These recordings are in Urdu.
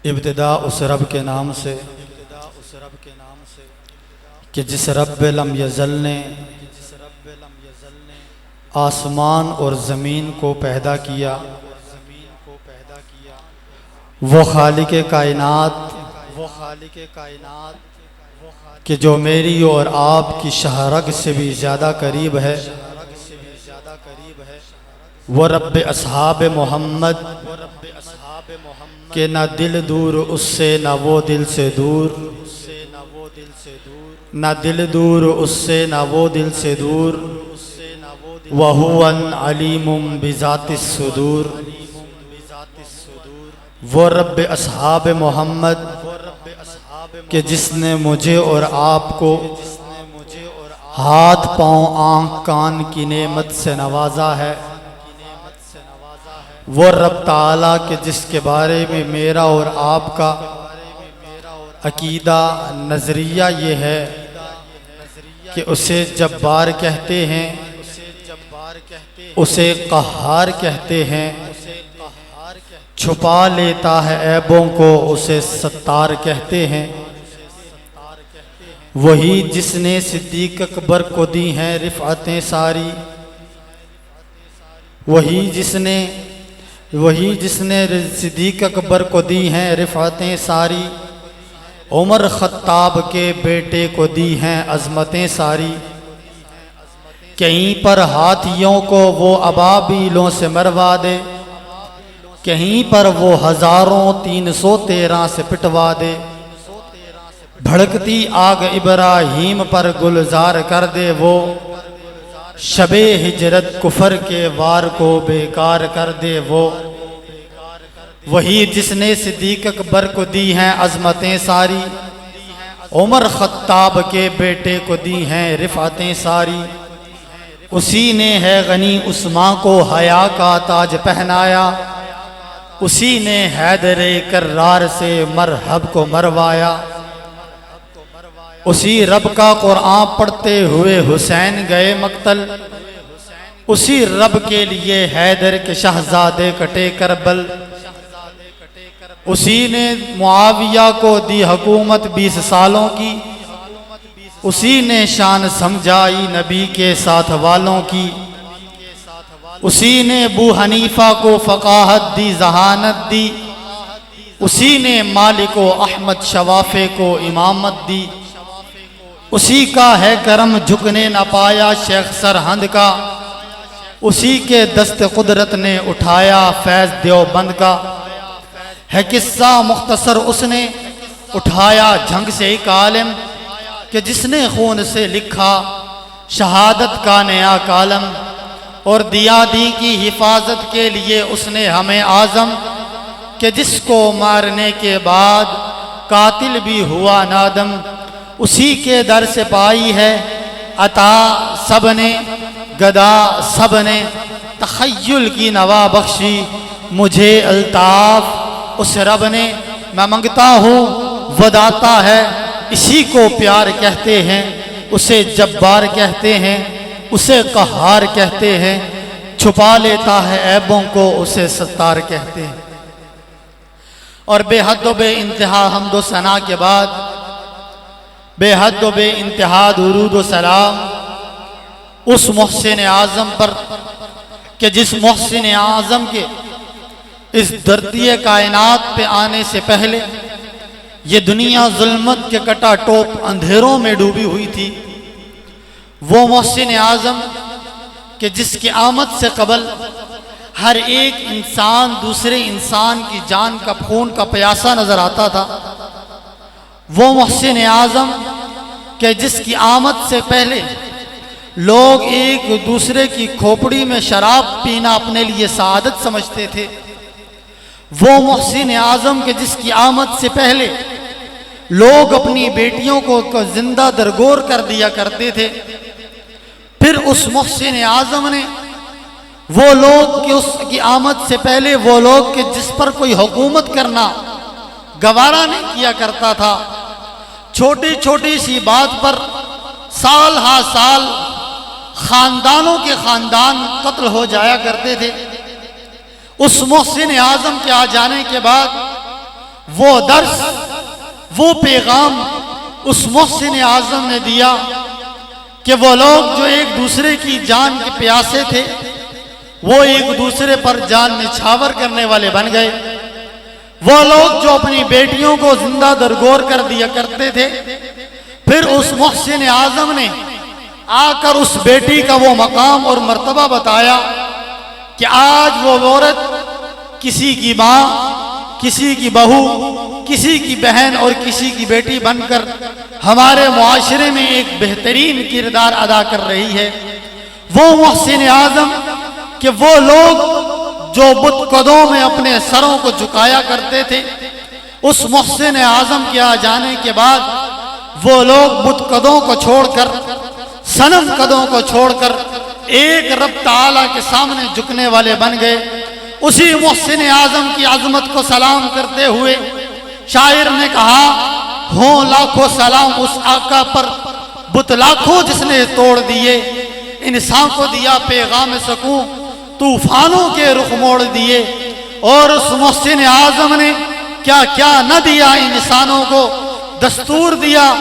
ابتدا اس رب کے نام سے کہ جس رب لم یزل نے آسمان اور زمین کو پیدا کیا، وہ خالق کائنات کہ جو میری اور آپ کی شہرگ سے بھی زیادہ قریب ہے، وہ رب اصحاب محمد کہ نہ دل دور اس سے نہ وہ دل سے دور، نہ دل دور اس سے نہ وہ دل سے دور، وَهُوَ عَلِيمٌ بِذَاتِ الصُّدُورِ۔ وہ رب اصحاب محمد کہ جس نے مجھے اور آپ کو ہاتھ پاؤں آنکھ کان کی نعمت سے نوازا ہے، وہ رب تعالیٰ کہ جس کے بارے میں میرا اور آپ کا عقیدہ نظریہ یہ ہے کہ اسے جبار کہتے ہیں، اسے قہار کہتے ہیں، چھپا لیتا ہے عیبوں کو اسے ستار کہتے ہیں۔ وہی جس نے صدیق اکبر کو دی ہیں رفعتیں ساری، وہی جس نے صدیق اکبر کو دی ہیں رفعتیں ساری، عمر خطاب کے بیٹے کو دی ہیں عظمتیں ساری۔ کہیں پر ہاتھیوں کو وہ ابابیلوں سے مروا دے، کہیں پر وہ 1313 سے پٹوا دے، بھڑکتی آگ ابراہیم پر گلزار کر دے، وہ شب ہجرت کفر کے وار کو بیکار کر دے۔ وہی جس نے صدیق اکبر کو دی ہیں عظمتیں ساری، عمر خطاب کے بیٹے کو دی ہیں رفعتیں ساری، اسی نے ہے غنی عثمان کو حیا کا تاج پہنایا، اسی نے حیدر کرار سے مرحب کو مروایا، اسی رب کا قرآن پڑھتے ہوئے حسین گئے مقتل، اسی رب کے لیے حیدر کے شہزادے کٹے کربل، اسی نے معاویہ کو دی حکومت 20 سالوں کی، اسی نے شان سمجھائی نبی کے ساتھ والوں کی، اسی نے ابو حنیفہ کو فقاہت دی ذہانت دی، اسی نے مالک و احمد شوافے کو امامت دی، اسی کا ہے کرم جھکنے نہ پایا شیخ سرہند کا، اسی کے دست قدرت نے اٹھایا فیض دیوبند کا، ہے قصہ مختصر اس نے اٹھایا جھنگ سے ایک عالم کہ جس نے خون سے لکھا شہادت کا نیا کالم، اور دیا دی کی حفاظت کے لیے اس نے ہمیں عازم کہ جس کو مارنے کے بعد قاتل بھی ہوا نادم، اسی کے در سے پائی ہے عطا سب نے، گدا سب نے، تخیل کی نوا بخشی مجھے الطاف اس رب نے، میں منگتا ہوں وہ داتا ہے، اسی کو پیار کہتے ہیں، اسے جبار کہتے ہیں، اسے قہار کہتے ہیں، چھپا لیتا ہے عیبوں کو اسے ستار کہتے ہیں۔ اور بے حد و بے انتہا حمد و ثنا کے بعد بے حد و بے انتہا درود و سلام اس محسن اعظم پر کہ جس محسن اعظم کے اس دھرتی کائنات پہ آنے سے پہلے یہ دنیا ظلمت کے کٹا ٹوپ اندھیروں میں ڈوبی ہوئی تھی، وہ محسن اعظم کہ جس کی آمد سے قبل ہر ایک انسان دوسرے انسان کی جان کا خون کا پیاسا نظر آتا تھا، وہ محسن اعظم کہ جس کی آمد سے پہلے لوگ ایک دوسرے کی کھوپڑی میں شراب پینا اپنے لیے سعادت سمجھتے تھے، وہ محسن اعظم کہ جس کی آمد سے پہلے لوگ اپنی بیٹیوں کو زندہ درگور کر دیا کرتے تھے، پھر اس محسن اعظم نے وہ لوگ کہ اس کی آمد سے پہلے وہ لوگ کہ جس پر کوئی حکومت کرنا گوارا نہیں کیا کرتا تھا، چھوٹی چھوٹی سی بات پر سال ہا سال خاندانوں کے خاندان قتل ہو جایا کرتے تھے، اس محسن اعظم کے آ جانے کے بعد وہ درس، وہ پیغام اس محسن اعظم نے دیا کہ وہ لوگ جو ایک دوسرے کی جان کے پیاسے تھے وہ ایک دوسرے پر جان نچھاور کرنے والے بن گئے۔ وہ لوگ جو اپنی بیٹیوں کو زندہ درگور کر دیا کرتے تھے، پھر اس محسن اعظم نے آ کر اس بیٹی کا وہ مقام اور مرتبہ بتایا کہ آج وہ عورت کسی کی ماں، کسی کی بہو، کسی کی بہن اور کسی کی بیٹی بن کر ہمارے معاشرے میں ایک بہترین کردار ادا کر رہی ہے۔ وہ محسن اعظم کہ وہ لوگ جو بت قدوں میں اپنے سروں کو جھکایا کرتے تھے، اس محسن اعظم کے آ جانے کے بعد وہ لوگ بت قدوں کو چھوڑ کر، صنم قدوں کو چھوڑ کر ایک رب تعالیٰ کے سامنے جھکنے والے بن گئے۔ اسی محسن اعظم کی عظمت کو سلام کرتے ہوئے شاعر نے کہا، ہوں لاکھوں سلام اس آقا پر، بت لاکھوں جس نے توڑ دیے، انسان کو دیا پیغام سکون، طوفانوں کے رخ موڑ دیے۔ اور اس محسن اعظم نے کیا کیا نہ دیا انسانوں کو، دستور دیا،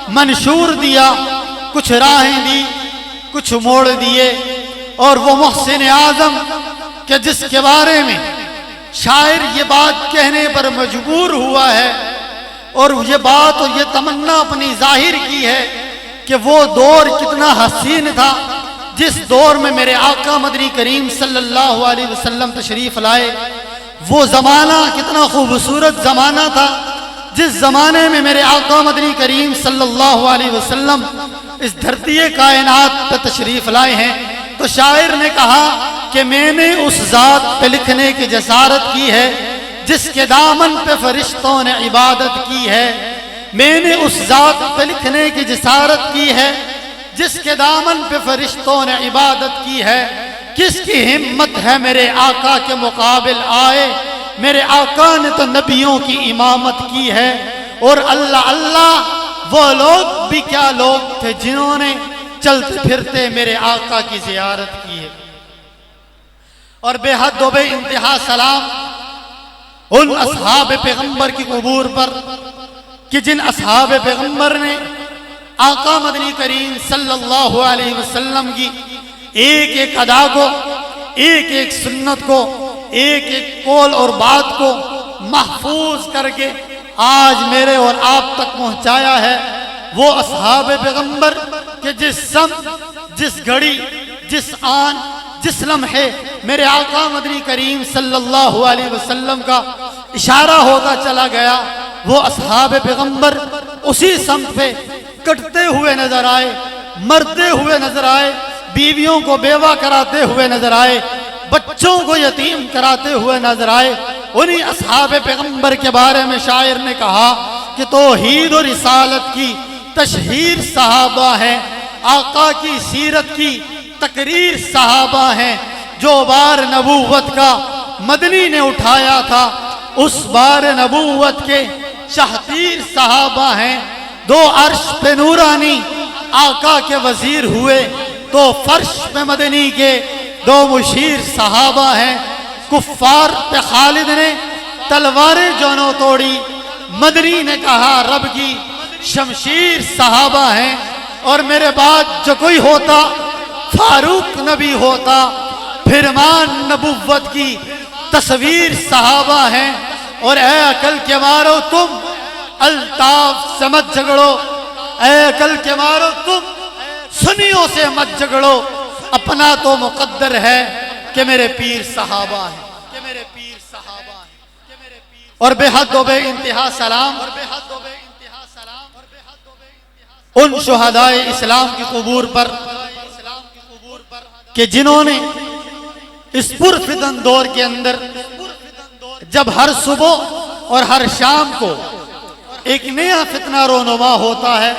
منشور دیا، کچھ راہیں دی، کچھ موڑ دیے۔ اور وہ محسن اعظم کہ جس کے بارے میں شاعر یہ بات کہنے پر مجبور ہوا ہے اور یہ بات اور یہ تمنا اپنی ظاہر کی ہے کہ وہ دور کتنا حسین تھا جس دور میں میرے آقا مدنی کریم صلی اللہ علیہ وسلم تشریف لائے۔ وہ زمانہ کتنا خوبصورت زمانہ تھا جس زمانے میں میرے آقا مدنی کریم صلی اللہ علیہ وسلم اس دھرتی کائنات پہ تشریف لائے ہیں۔ تو شاعر نے کہا کہ میں نے اس ذات پہ لکھنے کی جسارت کی ہے جس کے دامن پہ فرشتوں نے عبادت کی ہے۔ میں نے اس ذات پہ لکھنے کی جسارت کی ہے جس کے دامن پہ فرشتوں نے عبادت کی ہے۔ کس کی ہمت ہے میرے آقا کے مقابل آئے، میرے آقا نے تو نبیوں کی امامت کی ہے۔ اور اللہ اللہ وہ لوگ بھی کیا لوگ تھے جنہوں نے چلتے پھرتے میرے آقا کی زیارت کی ہے۔ اور بے حد و بے انتہا سلام ان اصحاب پیغمبر کی قبور پر کہ جن اصحاب پیغمبر نے آقا مدنی کریم صلی اللہ علیہ وسلم کی ایک ایک ادا کو، ایک ایک سنت کو، ایک ایک قول اور بات کو محفوظ کر کے آج میرے اور آپ تک پہنچایا ہے۔ وہ اصحاب پیغمبر کہ جس سمت، جس گھڑی، جس آن، جس لمحے میرے آقا مدنی کریم صلی اللہ علیہ وسلم کا اشارہ ہوتا چلا گیا، وہ اصحاب پیغمبر اسی سمت پہ کٹتے ہوئے نظر آئے، مرتے ہوئے نظر آئے، بیویوں کو بیوہ کراتے ہوئے نظر آئے، بچوں کو یتیم کراتے ہوئے نظر آئے۔ انہی اصحاب پیغمبر کے بارے میں شاعر نے کہا کہ توحید و رسالت کی تشہیر صحابہ ہیں، آقا کی سیرت کی تقریر صحابہ ہیں۔ جو بار نبوت کا مدنی نے اٹھایا تھا اس بار نبوت کے شہتیر صحابہ ہیں۔ دو عرش پہ نورانی آقا کے وزیر ہوئے، تو فرش پہ مدنی کے دو مشیر صحابہ ہیں۔ کفار پہ خالد نے تلواریں جونوں توڑی، مدنی نے کہا رب کی شمشیر صحابہ ہیں۔ اور میرے بعد جو کوئی ہوتا فاروق نبی ہوتا، فرمان نبوت کی تصویر صحابہ ہیں۔ اور اے عقل کے مارو تم الطاف سے مت جھگڑو، اے عقل کے مارو تم سنیوں سے مت جھگڑو، اپنا تو مقدر ہے کہ میرے پیر صحابہ ہیں، کہ میرے پیر صحابہ ہیں۔ اور بے حد و بے انتہا سلام ان شہدائے اسلام کی قبور پر کہ جنہوں نے اس پرفتن دور کے اندر جب ہر صبح اور ہر شام کو ایک نیا فتنہ رونما ہوتا ہے،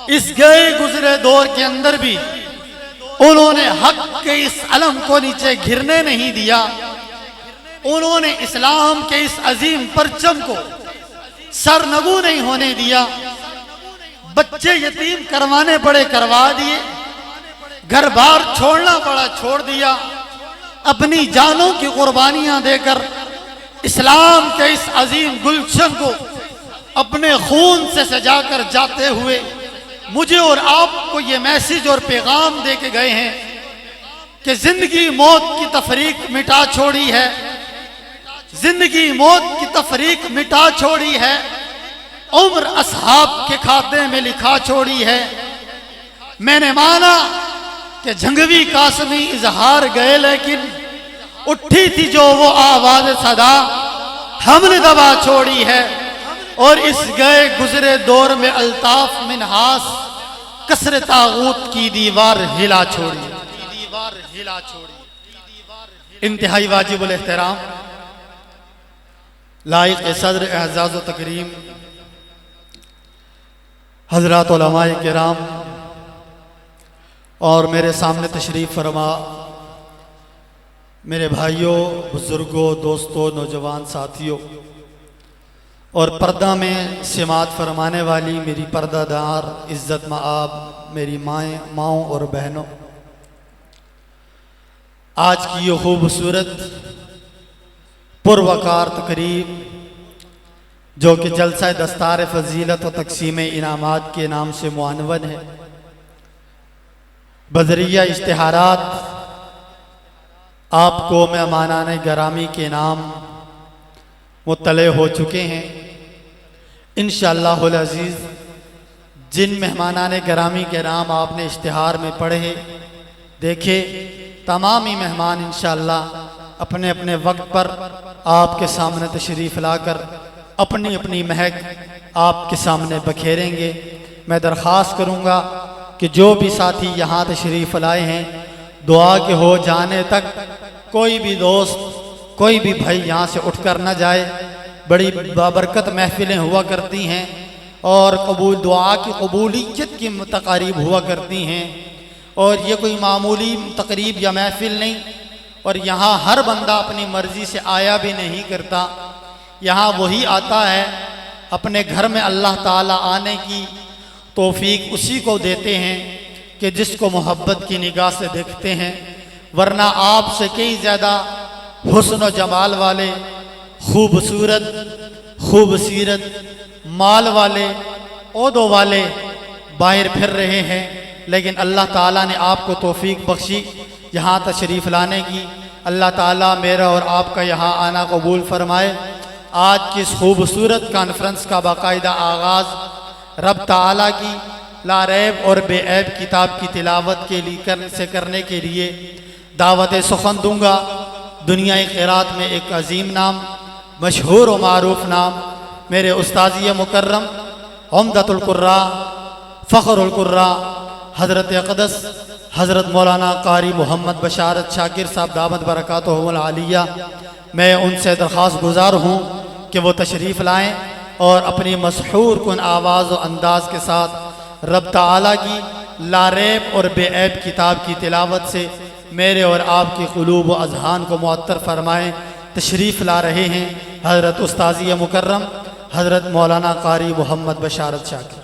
اس گئے گزرے دور کے اندر بھی انہوں نے حق کے اس علم کو نیچے گرنے نہیں دیا۔ انہوں نے اسلام کے اس عظیم پرچم کو سرنگو نہیں ہونے دیا۔ بچے یتیم کروانے پڑے کروا دیے، گھر بار چھوڑنا پڑا چھوڑ دیا، اپنی جانوں کی قربانیاں دے کر اسلام کے اس عظیم گلشن کو اپنے خون سے سجا کر جاتے ہوئے مجھے اور آپ کو یہ میسج اور پیغام دے کے گئے ہیں کہ زندگی موت کی تفریق مٹا چھوڑی ہے، زندگی موت کی تفریق مٹا چھوڑی ہے، عمر اصحاب کے کھاتے میں لکھا چھوڑی ہے۔ میں نے مانا کہ جھنگوی قاسمی اظہار گئے، لیکن اٹھی تھی جو وہ آواز صدا ہم نے دبا چھوڑی ہے، اور اس گئے گزرے دور میں الطاف منحاس کسر طاغوت کی دیوار ہلا چھوڑی۔ انتہائی واجب الاحترام، لائق صدر اعزاز و تکریم حضرات علماء کرام اور میرے سامنے تشریف فرما میرے بھائیوں، بزرگوں، دوستوں، نوجوان ساتھیوں اور پردہ میں سماعت فرمانے والی میری پردہ دار عزت مآب میری ماؤں اور بہنوں، آج کی یہ خوبصورت پروقار تقریب جو کہ جلسہ دستار فضیلت و تقسیم انعامات کے نام سے معنون ہے، بذریعہ اشتہارات آپ کو مہمانان گرامی کے نام مطلع ہو چکے ہیں۔ انشاءاللہ العزیز جن مہمانان گرامی کے نام آپ نے اشتہار میں پڑھے دیکھے، تمام ہی مہمان انشاءاللہ اپنے اپنے وقت پر آپ کے سامنے تشریف لا کر اپنی اپنی مہک آپ کے سامنے بکھیریں گے۔ میں درخواست کروں گا کہ جو بھی ساتھی یہاں تشریف لائے ہیں، دعا کے ہو جانے تک کوئی بھی دوست، کوئی بھی بھائی یہاں سے اٹھ کر نہ جائے۔ بڑی بابرکت محفلیں ہوا کرتی ہیں اور دعا کی قبولیت کی تقاریب ہوا کرتی ہیں، اور یہ کوئی معمولی تقریب یا محفل نہیں، اور یہاں ہر بندہ اپنی مرضی سے آیا بھی نہیں کرتا۔ یہاں وہی آتا ہے، اپنے گھر میں اللہ تعالیٰ آنے کی توفیق اسی کو دیتے ہیں کہ جس کو محبت کی نگاہ سے دیکھتے ہیں، ورنہ آپ سے کئی زیادہ حسن و جمال والے، خوبصورت، خوبصیرت، مال والے، عہدوں والے باہر پھر رہے ہیں، لیکن اللہ تعالیٰ نے آپ کو توفیق بخشی یہاں تشریف لانے کی۔ اللہ تعالیٰ میرا اور آپ کا یہاں آنا قبول فرمائے۔ آج کی اس خوبصورت کانفرنس کا باقاعدہ آغاز رب تعالیٰ کی لا ریب اور بے عیب کتاب کی تلاوت کے لیے کرنے کے لیے دعوت سخن دوں گا۔ دنیا قرات میں ایک عظیم نام، مشہور و معروف نام، میرے استاذی مکرم عمدۃ القراء، فخر القراء، حضرت اقدس حضرت مولانا قاری محمد بشارت شاکر صاحب دامت برکاتہم العالیہ، میں ان سے درخواست گزار ہوں کہ وہ تشریف لائیں اور اپنی مسحور کن آواز و انداز کے ساتھ رب تعالیٰ کی لا ریب اور بے عیب کتاب کی تلاوت سے میرے اور آپ کی قلوب و اذہان کو معطر فرمائیں۔ تشریف لا رہے ہیں حضرت استاذی مکرم حضرت مولانا قاری محمد بشارت شاکر۔